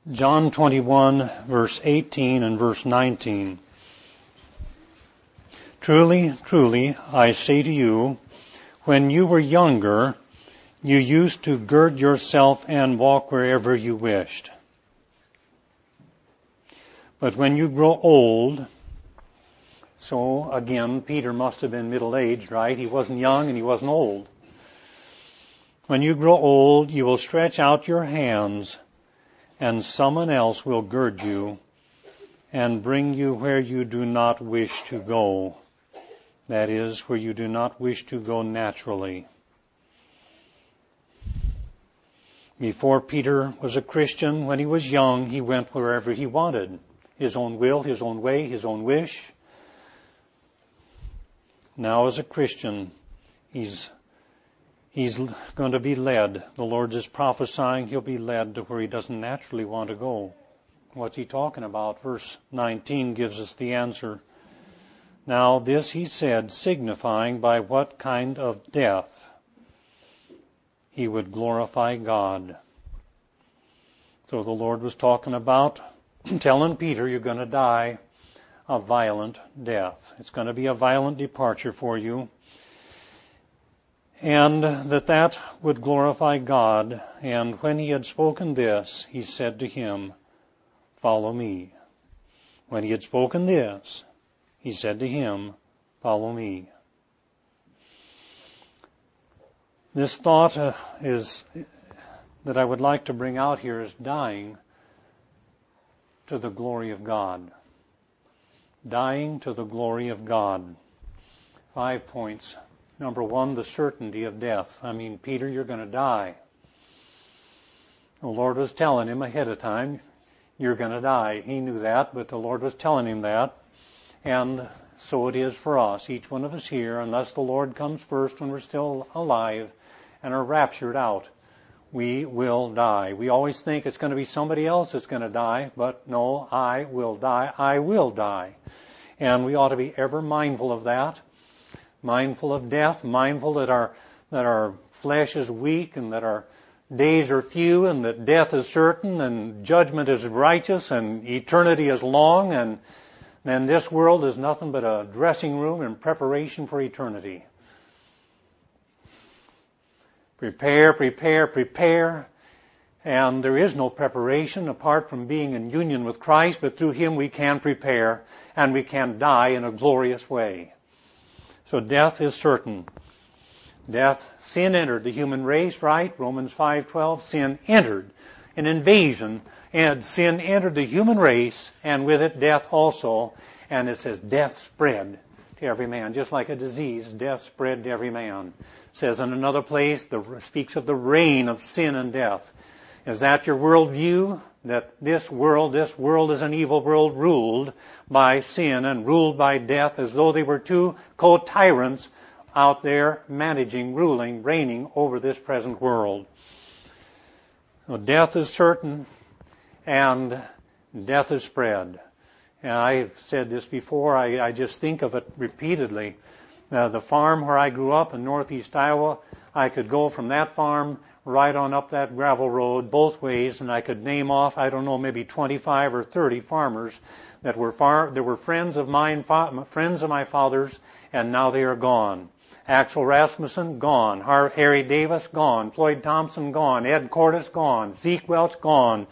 John 21, verse 18 and verse 19. Truly, truly, I say to you, when you were younger, you used to gird yourself and walk wherever you wished. But when you grow old, so again, Peter must have been middle-aged, right? He wasn't young and he wasn't old. When you grow old, you will stretch out your hands, and someone else will gird you and bring you where you do not wish to go. That is, where you do not wish to go naturally. Before Peter was a Christian, when he was young, he went wherever he wanted. His own will, his own way, his own wish. Now as a Christian, he's going to be led. The Lord is prophesying he'll be led to where he doesn't naturally want to go. What's he talking about? Verse 19 gives us the answer. Now this he said, signifying by what kind of death he would glorify God. So the Lord was talking about telling Peter, you're going to die a violent death. It's going to be a violent departure for you. And that would glorify God. And when he had spoken this, he said to him, follow me. When he had spoken this, he said to him, follow me. This thought that I would like to bring out here is dying to the glory of God. Dying to the glory of God. 5 points. Number 1, the certainty of death. Peter, you're going to die. The Lord was telling him ahead of time, you're going to die. He knew that, but the Lord was telling him that. And so it is for us, each one of us here, unless the Lord comes first when we're still alive and are raptured out, we will die. We always think it's going to be somebody else that's going to die, but no, I will die. I will die. And we ought to be ever mindful of that. Mindful of death, mindful that our flesh is weak and that our days are few and that death is certain and judgment is righteous and eternity is long, and then this world is nothing but a dressing room in preparation for eternity. Prepare, prepare, prepare. And there is no preparation apart from being in union with Christ, but through Him we can prepare and we can die in a glorious way. So death is certain. Sin entered the human race, right? Romans 5:12, sin entered. An invasion, and sin entered the human race, and with it death also. And it says death spread to every man. Just like a disease, death spread to every man. It says in another place, speaks of the reign of sin and death. Is that your worldview? That this world is an evil world ruled by sin and ruled by death, as though they were two co-tyrants out there managing, ruling, reigning over this present world. So death is certain and death is spread. And I've said this before, I just think of it repeatedly. The farm where I grew up in northeast Iowa, I could go from that farm right on up that gravel road both ways, and I could name off, maybe 25 or 30 farmers that were friends of mine, friends of my father's, and now they are gone. Axel Rasmussen, gone. Harry Davis, gone. Floyd Thompson, gone. Ed Cordes, gone. Zeke Welch, gone.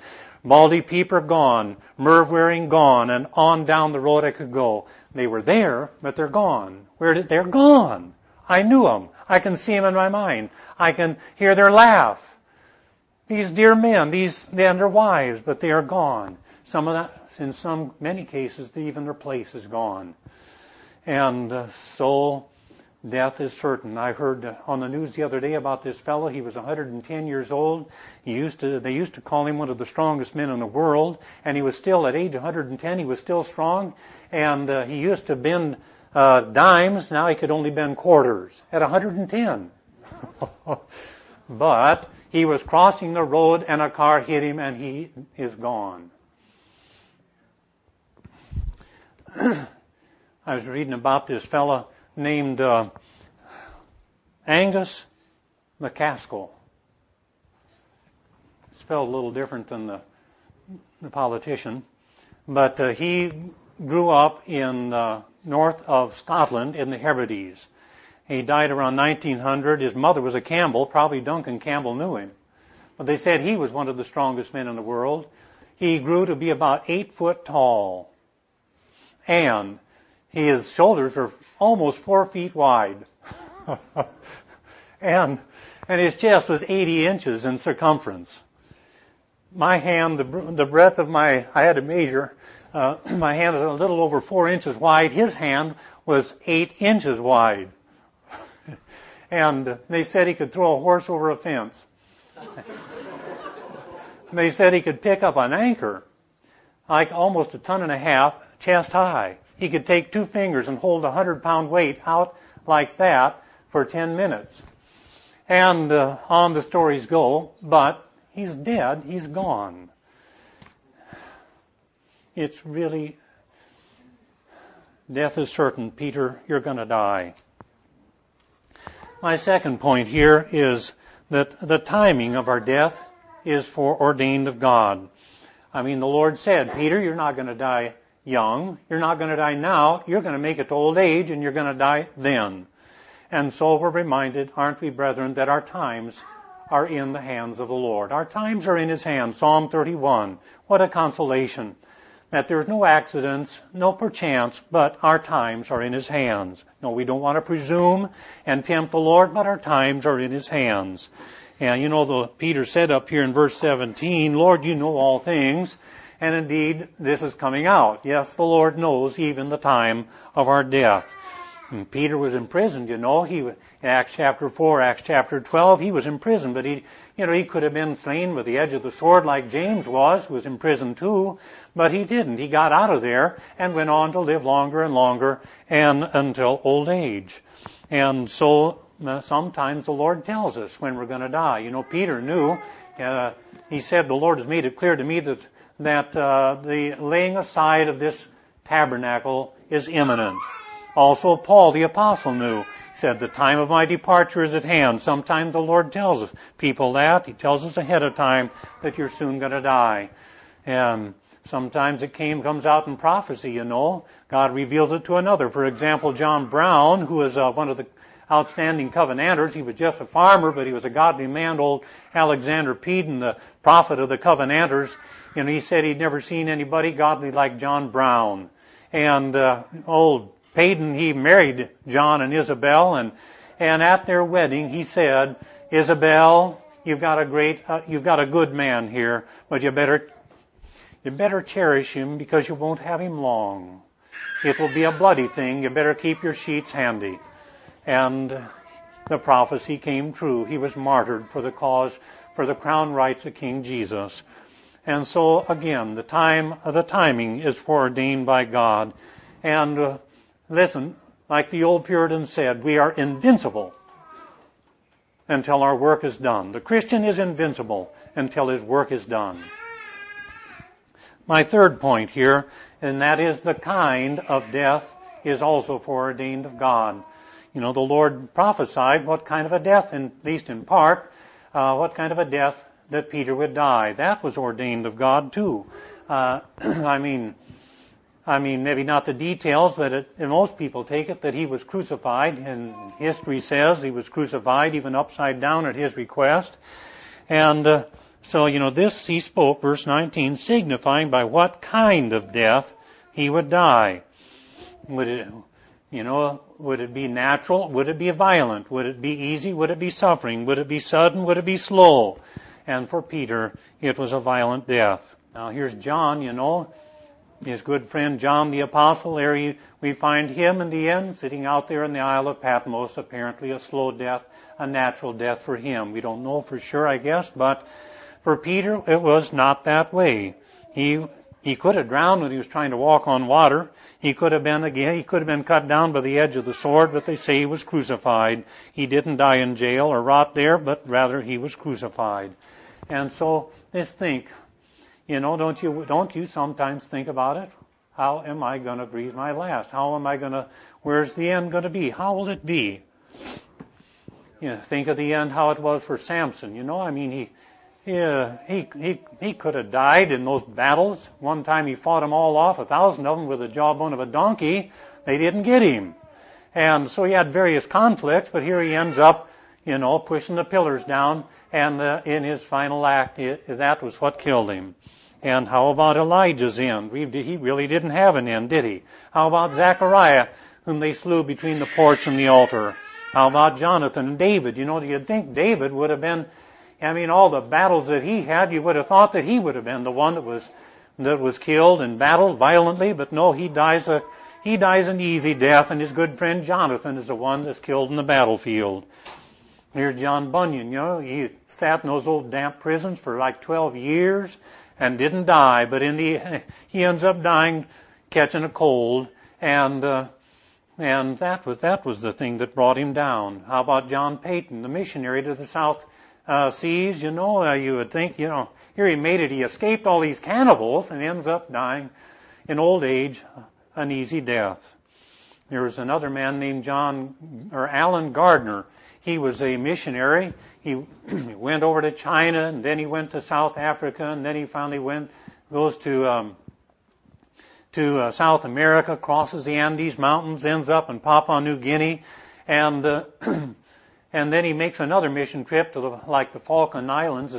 Baldy Pieper, gone. Merv Waring, gone. And on down the road I could go. They were there, but they're gone. They're gone. I knew them. I can see them in my mind. I can hear their laugh. These dear men, and their wives, but they are gone. Many cases, even their place is gone. And so death is certain. I heard on the news the other day about this fellow. He was 110 years old. They used to call him one of the strongest men in the world, and he was still at age 110. He was still strong, and he used to bend dimes. Now he could only bend quarters at 110. But he was crossing the road and a car hit him and he is gone. I was reading about this fella named Angus McCaskill. Spelled a little different than the politician, but he grew up in north of Scotland in the Hebrides. He died around 1900. His mother was a Campbell. Probably Duncan Campbell knew him. But they said he was one of the strongest men in the world. He grew to be about 8 foot tall. And his shoulders were almost 4 feet wide. and his chest was 80 inches in circumference. My hand, the breadth of I had to measure, my hand was a little over 4 inches wide. His hand was 8 inches wide. And they said he could throw a horse over a fence. They said he could pick up an anchor, like almost 1.5 tons, chest high. He could take 2 fingers and hold a 100-pound weight out like that for 10 minutes. And on the stories go, but he's dead, he's gone. It's really, death is certain. Peter, you're going to die. My second point here is that the timing of our death is foreordained of God. I mean, the Lord said, Peter, you're not going to die young. You're not going to die now. You're going to make it to old age, and you're going to die then. And so we're reminded, aren't we, brethren, that our times are in the hands of the Lord. Our times are in His hands. Psalm 31. What a consolation. That there's no accidents, no perchance, but our times are in His hands. No, we don't want to presume and tempt the Lord, but our times are in His hands. And you know, Peter said up here in verse 17, Lord, you know all things. And indeed, this is coming out. Yes, the Lord knows even the time of our death. And Peter was imprisoned, you know. In Acts chapter 4, Acts chapter 12, he was in prison, but he could have been slain with the edge of the sword like James was, who was in prison too, but he didn't. He got out of there and went on to live longer and longer and until old age. And so sometimes the Lord tells us when we're going to die. You know, Peter knew, he said, the Lord has made it clear to me that the laying aside of this tabernacle is imminent. Also, Paul the apostle knew. He said, the time of my departure is at hand. Sometimes the Lord tells people that. He tells us ahead of time that you're soon going to die. And sometimes it comes out in prophecy, you know. God reveals it to another. For example, John Brown, who is one of the outstanding covenanters. He was just a farmer, but he was a godly man. Old Alexander Payton, the prophet of the covenanters, you know, he said he'd never seen anybody godly like John Brown. And old Payton, he married John and Isabel, and at their wedding he said, Isabel, you've got a good man here, but you better cherish him because you won't have him long. It will be a bloody thing. You better keep your sheets handy. And the prophecy came true. He was martyred for the cause, for the crown rights of King Jesus. And so again, the timing is foreordained by God. And listen, like the old Puritans said, we are invincible until our work is done. The Christian is invincible until his work is done. My third point here, and that is the kind of death is also foreordained of God. You know, the Lord prophesied what kind of a death, at least in part, what kind of a death that Peter would die. That was ordained of God too. I mean, maybe not the details, but most people take it that he was crucified, and history says he was crucified even upside down at his request. And so, you know, this he spoke, verse 19, signifying by what kind of death he would die. Would it be natural? Would it be violent? Would it be easy? Would it be suffering? Would it be sudden? Would it be slow? And for Peter, it was a violent death. Now here's John, you know, his good friend John the Apostle. There we find him in the end sitting out there in the Isle of Patmos, apparently a slow death, a natural death for him. We don't know for sure, I guess, but for Peter, it was not that way. He could have drowned when he was trying to walk on water. He could have been cut down by the edge of the sword, but they say he was crucified. He didn't die in jail or rot there, but rather he was crucified. And so let's think, you know, don't you sometimes think about it? How am I going to breathe my last? Where's the end going to be? How will it be? You know, think of the end, how it was for Samson. You know, I mean, he could have died in those battles. One time he fought them all off, 1,000 of them, with the jawbone of a donkey. They didn't get him. And so he had various conflicts, but here he ends up, pushing the pillars down, and in his final act, that was what killed him. And how about Elijah's end? He really didn't have an end, did he? How about Zechariah, whom they slew between the porch and the altar? How about Jonathan and David? You'd think David would have been, all the battles that he had, you would have thought that he would have been the one that was killed and battled violently, but no, he dies an easy death, and his good friend Jonathan is the one that's killed in the battlefield. Here's John Bunyan, he sat in those old damp prisons for like 12 years and didn't die, but he ends up dying, catching a cold, and that was the thing that brought him down. How about John Payton, the missionary to the South Seas? You would think, here he made it. He escaped all these cannibals and ends up dying in old age, an easy death. There was another man named Alan Gardner. He was a missionary. He went over to China, and then he went to South Africa, and then he finally goes to South America, crosses the Andes Mountains, ends up in Papua New Guinea, and then he makes another mission trip to the Falkland Islands,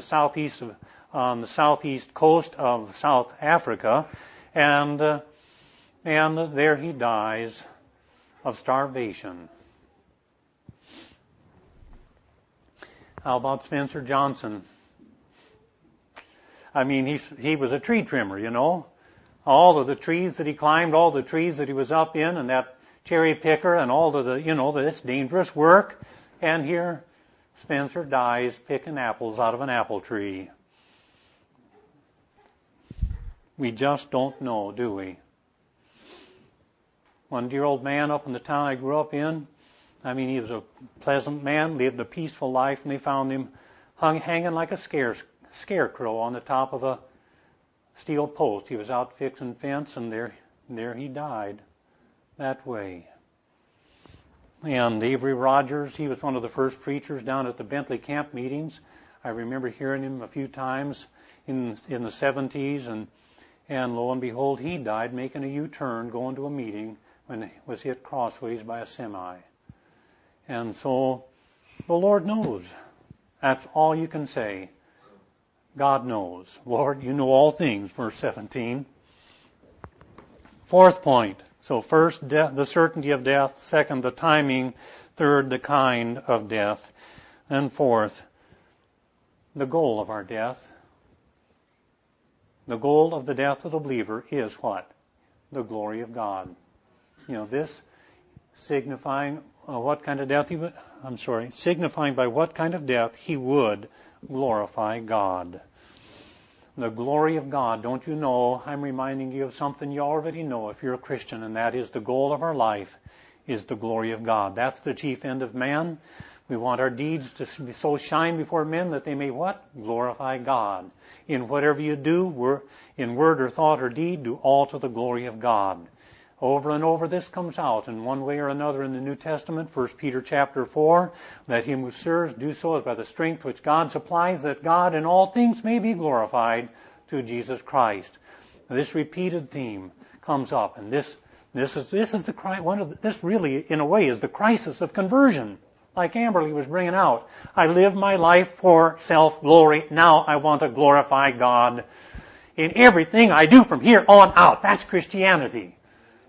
on the southeast coast of South Africa, and there he dies of starvation. How about Spencer Johnson? He was a tree trimmer, All of the trees that he climbed, all the trees that he was up in, and that cherry picker, and all of this dangerous work. And here, Spencer dies picking apples out of an apple tree. We just don't know, do we? One dear old man up in the town I grew up in, he was a pleasant man, lived a peaceful life, and they found him hanging like a scarecrow on the top of a steel post. He was out fixing fence, and there he died that way. And Avery Rogers, he was one of the first preachers down at the Bentley camp meetings. I remember hearing him a few times in the 70s, and lo and behold, he died making a U-turn going to a meeting when he was hit crossways by a semi. And so the Lord knows. That's all you can say. God knows. Lord, you know all things, verse 17. Fourth point. So first, the certainty of death. Second, the timing. Third, the kind of death. And fourth, the goal of our death. The goal of the death of the believer is what? The glory of God. This signifying what kind of death signifying by what kind of death he would glorify God. The glory of God. Don't you know, I'm reminding you of something you already know if you're a Christian, and that is the goal of our life is the glory of God. That's the chief end of man. We want our deeds to so shine before men that they may what? Glorify God. In whatever you do, in word or thought or deed, do all to the glory of God. Over and over this comes out in one way or another in the New Testament, 1 Peter chapter 4, that him who serves do so as by the strength which God supplies, that God in all things may be glorified through Jesus Christ. This repeated theme comes up, and this is this really in a way is the crisis of conversion, like Amberly was bringing out. I live my life for self-glory. Now I want to glorify God in everything I do from here on out. That's Christianity.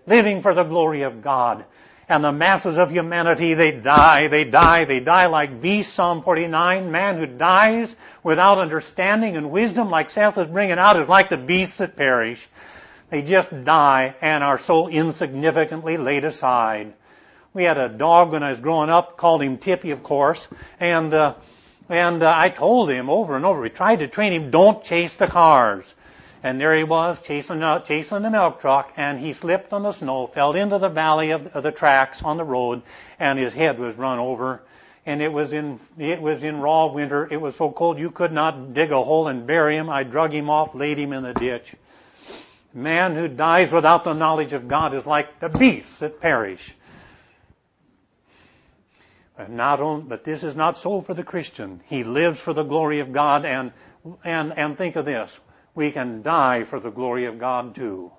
Living for the glory of God. And the masses of humanity, they die like beasts. Psalm 49, man who dies without understanding and wisdom, like Seth is bringing out, is like the beasts that perish. They just die and are so insignificantly laid aside. We had a dog when I was growing up, called him Tippy, of course, and I told him over and over, we tried to train him, don't chase the cars. And there he was, chasing the milk truck, and he slipped on the snow, fell into the valley of the tracks on the road, and his head was run over. And it was in raw winter. It was so cold you could not dig a hole and bury him. I drug him off, laid him in the ditch. Man who dies without the knowledge of God is like the beasts that perish. But this is not so for the Christian. He lives for the glory of God, and And think of this. We can die for the glory of God too.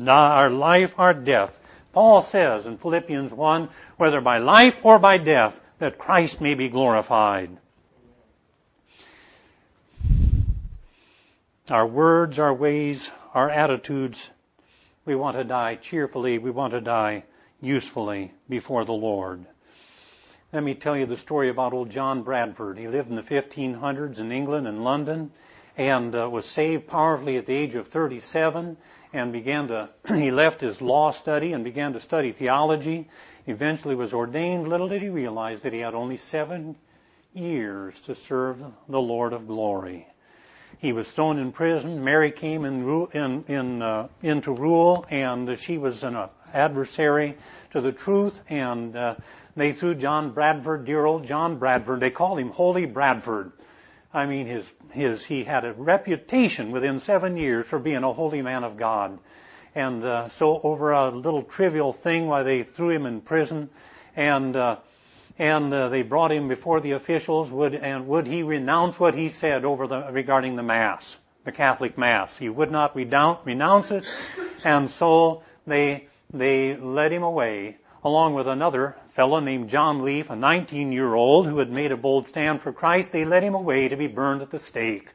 Our life, our death. Paul says in Philippians 1, whether by life or by death, that Christ may be glorified. Our words, our ways, our attitudes, we want to die cheerfully. We want to die usefully before the Lord. Let me tell you the story about old John Bradford. He lived in the 1500s in England and London, and was saved powerfully at the age of 37, and he left his law study and began to study theology. Eventually was ordained. Little did he realize that he had only 7 years to serve the Lord of glory. He was thrown in prison. Mary came into rule, and she was an adversary to the truth, and they threw John Bradford, dear old John Bradford, they called him Holy Bradford. I mean, he had a reputation within 7 years for being a holy man of God. And so over a little trivial thing, why they threw him in prison, and they brought him before the officials. Would he renounce what he said regarding the Mass, the Catholic Mass? He would not renounce it, and so they led him away, along with another fellow named John Leaf, a 19-year-old who had made a bold stand for Christ. They led him away to be burned at the stake.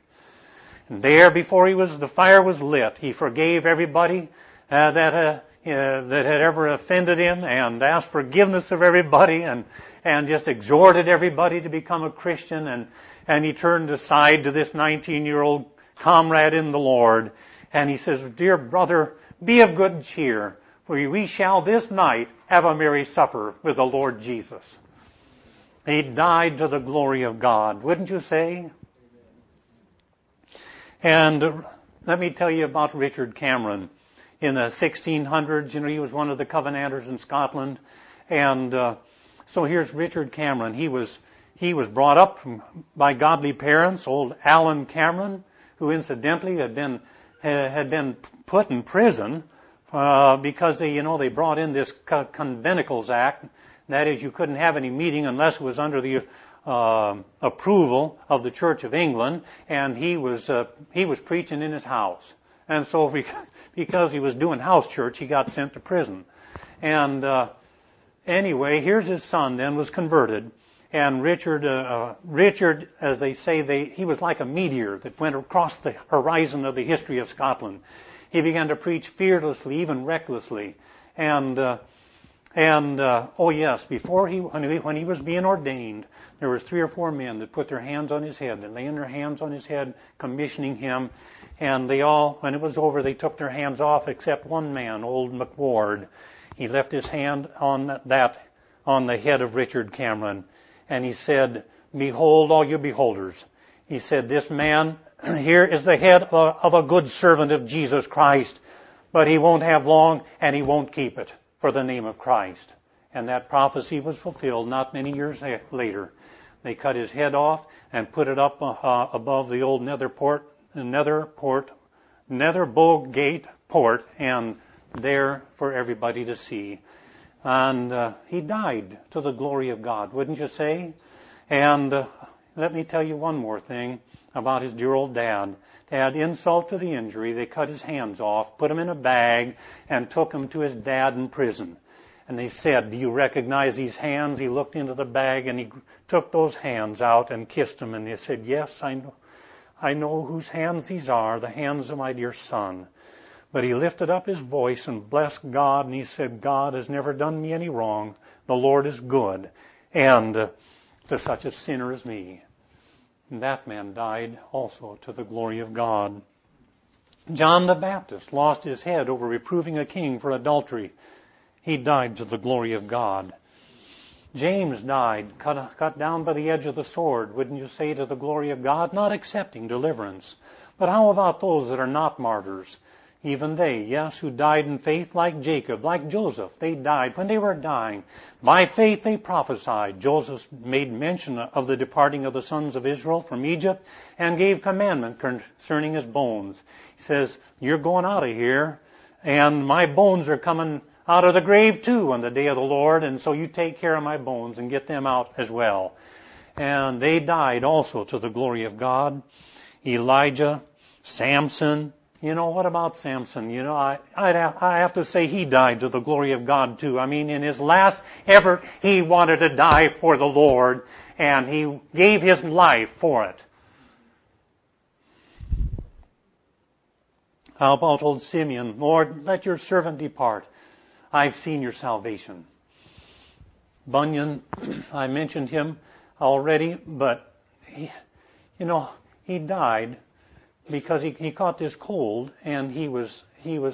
And there, before the fire was lit, he forgave everybody that had ever offended him, and asked forgiveness of everybody, and just exhorted everybody to become a Christian. And he turned aside to this 19-year-old comrade in the Lord, and he says, "Dear brother, be of good cheer, for we shall this night have a merry supper with the Lord Jesus." He died to the glory of God, wouldn't you say? And let me tell you about Richard Cameron. In the 1600s, he was one of the Covenanters in Scotland. And so here's Richard Cameron. He was brought up by godly parents, old Alan Cameron, who incidentally had been put in prison because they brought in this Conventicles Act. That is, you couldn't have any meeting unless it was under the approval of the Church of England, and he was preaching in his house. And so because he was doing house church, he got sent to prison. And anyway, here's his son then was converted. And Richard, as they say, he was like a meteor that went across the horizon of the history of Scotland. He began to preach fearlessly, even recklessly. Oh yes, when he was being ordained, there was 3 or 4 men that put their hands on his head. They laying their hands on his head, commissioning him. And they all, when it was over, they took their hands off, except one man, old McWard. He left his hand on the head of Richard Cameron. And he said, "Behold, all you beholders." He said, "This man here is the head of a good servant of Jesus Christ, but he won't have long, and he won't keep it for the name of Christ." And that prophecy was fulfilled not many years later. They cut his head off and put it up above the old Netherbow Gate port, and there for everybody to see. And he died to the glory of God, wouldn't you say? And let me tell you one more thing about his dear old dad. To add insult to the injury, they cut his hands off, put him in a bag, and took him to his dad in prison. And they said, "Do you recognize these hands?" He looked into the bag, and he took those hands out and kissed them. And they said, "Yes, I know whose hands these are, the hands of my dear son." But he lifted up his voice and blessed God, and he said, "God has never done me any wrong. The Lord is good, and to such a sinner as me." And that man died also to the glory of God. John the Baptist lost his head over reproving a king for adultery. He died to the glory of God. James died, cut down by the edge of the sword, wouldn't you say, to the glory of God, not accepting deliverance. But how about those that are not martyrs? Even they, yes, who died in faith, like Jacob, like Joseph. They died when they were dying. By faith they prophesied. Joseph made mention of the departing of the sons of Israel from Egypt and gave commandment concerning his bones. He says, "You're going out of here, and my bones are coming out of the grave too on the day of the Lord, and so you take care of my bones and get them out as well." And they died also to the glory of God. Elijah, Samson. What about Samson? I have to say he died to the glory of God too. I mean, in his last effort, he wanted to die for the Lord, and he gave his life for it. How about old Simeon? Lord, let your servant depart. I've seen your salvation. Bunyan, I mentioned him already, but he died because he caught this cold, and he was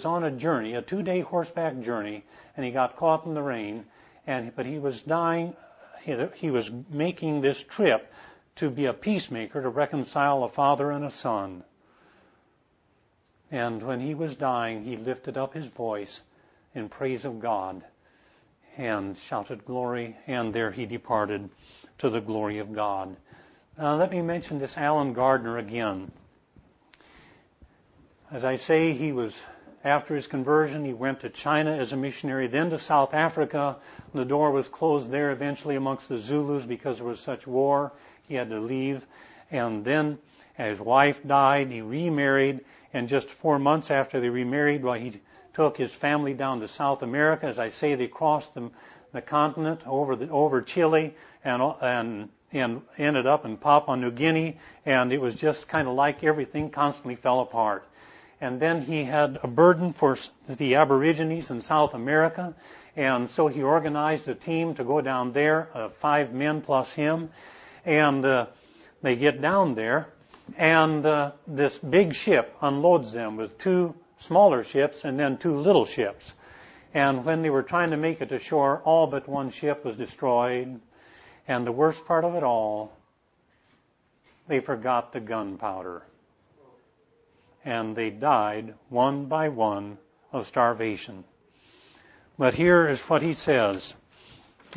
on a journey, a 2-day horseback journey, and he got caught in the rain, but he was dying. He was making this trip to be a peacemaker, to reconcile a father and a son. And when he was dying, he lifted up his voice in praise of God and shouted glory, and there he departed to the glory of God. Let me mention this Alan Gardner again. As I say, after his conversion, he went to China as a missionary, then to South Africa. The door was closed there eventually amongst the Zulus because there was such war. He had to leave. And then his wife died. He remarried. And just 4 months after they remarried, he took his family down to South America. As I say, they crossed the continent over Chile and ended up in Papua New Guinea. And it was just kind of like everything constantly fell apart. And then he had a burden for the Aborigines in South America. And so he organized a team to go down there, 5 men plus him. And they get down there, and this big ship unloads them with 2 smaller ships and then 2 little ships. And when they were trying to make it to shore, all but one ship was destroyed. And the worst part of it all, they forgot the gunpowder. And they died one by one of starvation. But here is what he says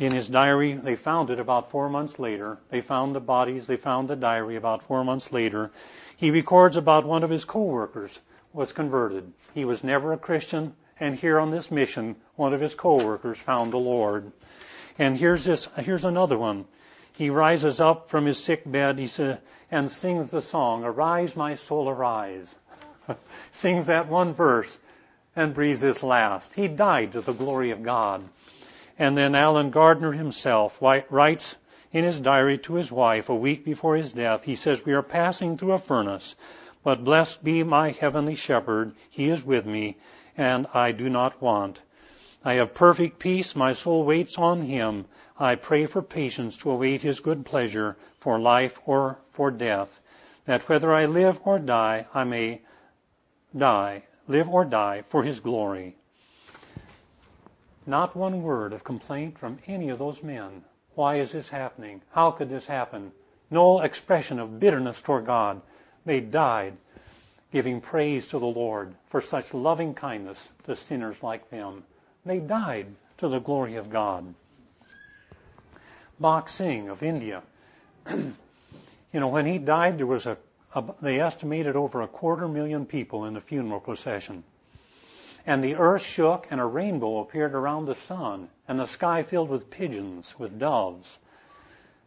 in his diary. They found it about 4 months later. They found the bodies. They found the diary about 4 months later. He records about one of his co-workers was converted. He was never a Christian, and here on this mission, one of his co-workers found the Lord. And here's another one. He rises up from his sick bed, he said, and sings the song, "Arise, my soul, arise." Sings that one verse and breathes his last. He died to the glory of God. And then Alan Gardner himself writes in his diary to his wife a week before his death. He says, "We are passing through a furnace, but blessed be my heavenly shepherd. He is with me, and I do not want. I have perfect peace. My soul waits on him. I pray for patience to await his good pleasure, for life or for death, that whether I live or die, I may live or die for his glory." Not one word of complaint from any of those men. Why is this happening? How could this happen? No expression of bitterness toward God. They died giving praise to the Lord for such loving kindness to sinners like them. They died to the glory of God. Bhakt Singh of India. When he died, there was they estimated over 250,000 people in the funeral procession. And the earth shook, and a rainbow appeared around the sun, and the sky filled with pigeons, with doves.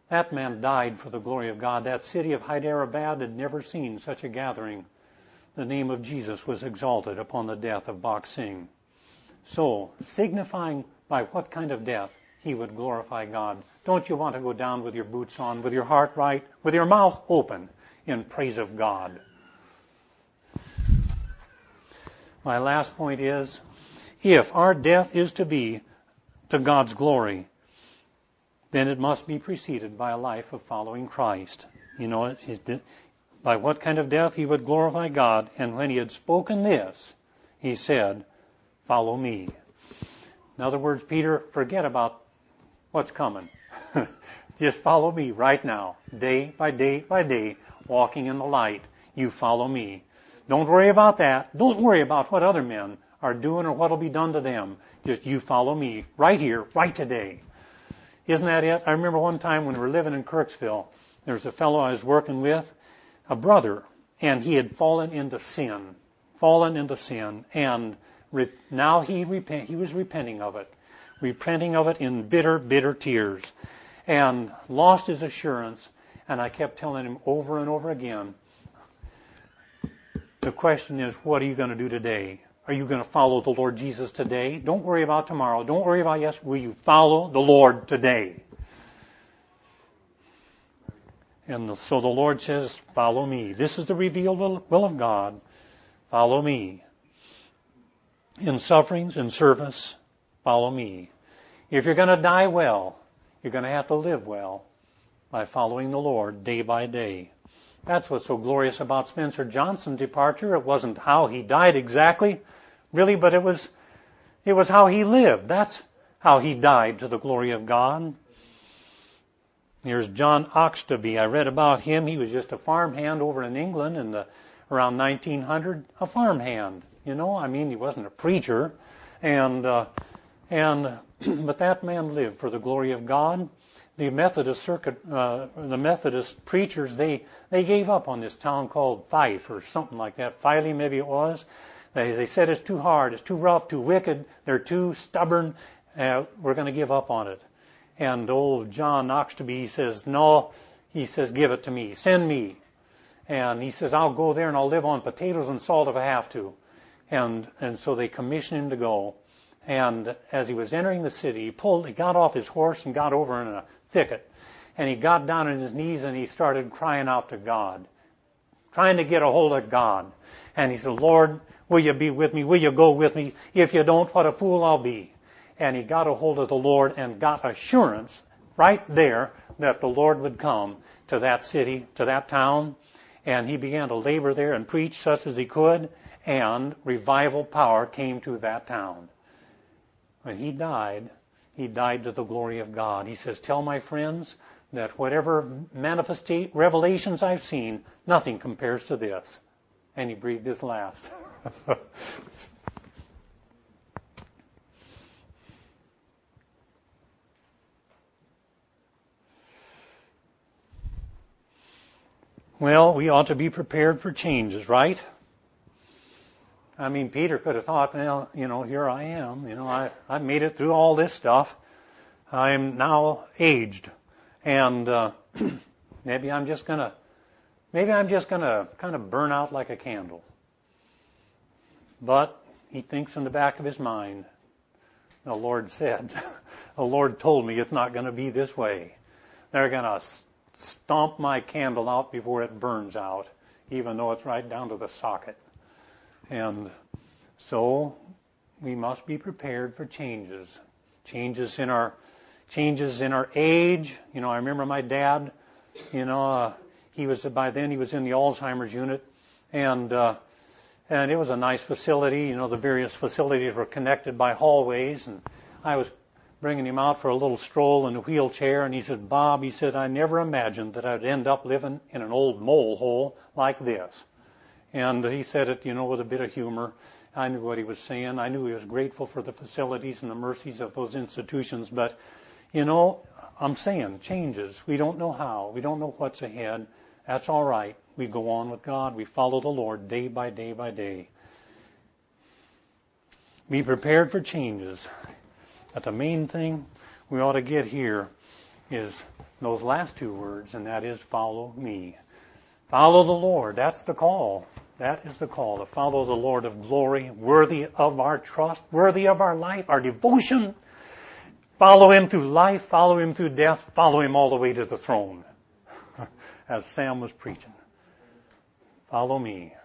That man died for the glory of God. That city of Hyderabad had never seen such a gathering. The name of Jesus was exalted upon the death of Bhakt Singh. So, signifying by what kind of death he would glorify God. Don't you want to go down with your boots on, with your heart right, with your mouth open, in praise of God? My last point is, if our death is to be to God's glory, then it must be preceded by a life of following Christ. By what kind of death he would glorify God. And when he had spoken this, he said, "Follow me." In other words, Peter, forget about what's coming. Just follow me right now, day by day by day, walking in the light. You follow me. Don't worry about that. Don't worry about what other men are doing or what will be done to them. Just you follow me right here, right today. Isn't that it? I remember one time when we were living in Kirksville, there was a fellow I was working with, a brother, and he had fallen into sin, and now he was repenting of it in bitter, bitter tears, and lost his assurance. And I kept telling him over and over again, The question is, what are you going to do today? Are you going to follow the Lord Jesus today? Don't worry about tomorrow. Don't worry about yesterday. Will you follow the Lord today? And so the Lord says, follow me. This is the revealed will of God. Follow me. In sufferings, in service, follow me. If you're going to die well, you're going to have to live well by following the Lord day by day. That's what's so glorious about Spencer Johnson's departure. It wasn't how he died exactly, really, but it was how he lived. That's how he died to the glory of God. Here's John Oxtoby. I read about him. He was just a farmhand over in England in around 1900. A farmhand, you know. I mean, he wasn't a preacher, but that man lived for the glory of God. The Methodist the Methodist preachers, they gave up on this town called Fife or something like that. Filey, maybe it was. They said it's too hard, it's too rough, too wicked. They're too stubborn. We're going to give up on it. And old John Oxtoby, he says, no, he says, give it to me, send me. And he says, I'll go there and I'll live on potatoes and salt if I have to. And so they commissioned him to go. And as he was entering the city, he got off his horse and got over in a thicket. And he got down on his knees and he started crying out to God, trying to get a hold of God. And he said, Lord, will you be with me? Will you go with me? If you don't, what a fool I'll be. And he got a hold of the Lord and got assurance right there that the Lord would come to that city, to that town. And he began to labor there and preach such as he could. And revival power came to that town. When he died to the glory of God. He says, tell my friends that whatever revelations I've seen, nothing compares to this. And he breathed his last. Well, we ought to be prepared for changes, right? I mean, Peter could have thought, well, here I am. I've made it through all this stuff. I'm now aged. And maybe I'm just going to kind of burn out like a candle. But he thinks in the back of his mind, the Lord told me it's not going to be this way. They're going to stomp my candle out before it burns out, even though it's right down to the socket. And so we must be prepared for changes. Changes in our age. I remember my dad, by then he was in the Alzheimer's unit, and it was a nice facility. The various facilities were connected by hallways, and I was bringing him out for a little stroll in a wheelchair, and he said, Bob, he said, I never imagined that I'd end up living in an old mole hole like this. And he said it, with a bit of humor. I knew what he was saying. I knew he was grateful for the facilities and the mercies of those institutions. But, I'm saying changes. We don't know how. We don't know what's ahead. That's all right. We go on with God. We follow the Lord day by day by day. Be prepared for changes. But the main thing we ought to get here is those last two words, and that is follow me. Follow the Lord. That's the call. That is the call, to follow the Lord of glory, worthy of our trust, worthy of our life, our devotion. Follow him through life, follow him through death, follow him all the way to the throne, as Sam was preaching. Follow me.